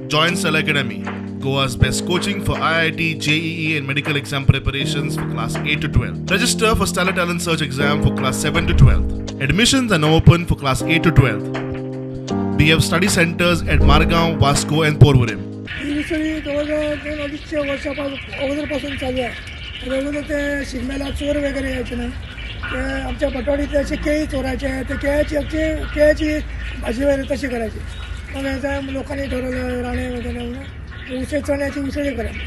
Join Cell Academy, Goa's best coaching for IIT, JEE, and medical exam preparations for class 8 to 12. Register for Stellar Talent Search exam for class 7 to 12. Admissions are now open for class 8 to 12. We have study centers at Margao, Vasco, and Porvorim. ही सगळी जवळजवळ 2-250 अगोदरपासून चालू आहे. आणि अगोदर ते शिगम्याला चोर वगैरे यायचे ना, ते आमच्या पटवाडीतले असे केळी चोरायचे, ते केळ्याची भाजी वगैरे तशी करायची. मग याचा लोकांनी ठरवलं राणे वगैरे म्हणून उसळ चण्याची उसळी करायची.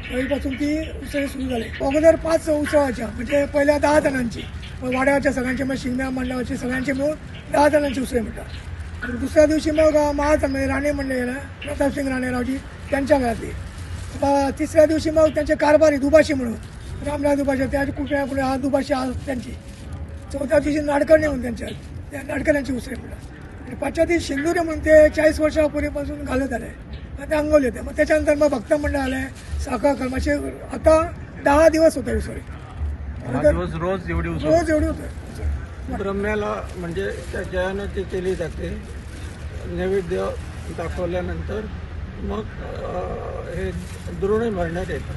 त्यावेळीपासून ती उसळी सुरू झाली. अगोदर 5 उत्सवाच्या म्हणजे पहिल्या 10 जणांची, मग वाड्यावरच्या सगळ्यांचे, मग शिगम्या मंडळाचे सगळ्यांचे मिळून 10 जणांची उसळी म्हणतात. आणि दुसऱ्या दिवशी मग महाजन राणे म्हणले ना, प्रतापसिंग राणेरावजी त्यांच्या घरातली. तिसऱ्या दिवशी मग त्यांचे कारभारी दुभाषी म्हणून रामराव दुभाषी, त्याची कुठल्या कुठे हा दुभाषी आज त्यांची. चौथ्या दिवशी नाडकर्णी म्हणून त्या नाडकर्ण्यांची उसळी म्हणतात. आणि 5व्या दिवशी शिंदुरे म्हणून ते 40 वर्षापूर्वीपासून घालत आले. मग ते अंगोली होते. मग त्याच्यानंतर मग भक्त मंडळ आले, साखर कर्माचे. आता 10 दिवस होते उसळी. रोज एवढी होते. ब्रह्म्याला म्हणजे त्या जयानं ती केली जाते. नैवेद्य दाखवल्यानंतर मग हे द्रोणे भरण्यात येतात.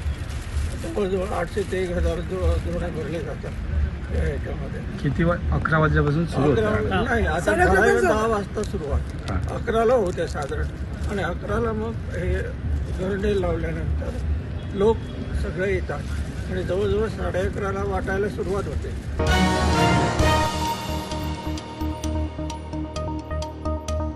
जवळजवळ 800 ते 1000 द्रोणे भरले जातात या ह्याच्यामध्ये. किती 11 वाजल्यापासून सुरू होतं? नाही, आता 10 वाजता सुरुवात, 11ला होते साधारण. आणि 11ला मग हे गरडे लावल्यानंतर लोक सगळे येतात आणि जवळजवळ 11:30ला वाटायला सुरुवात होते.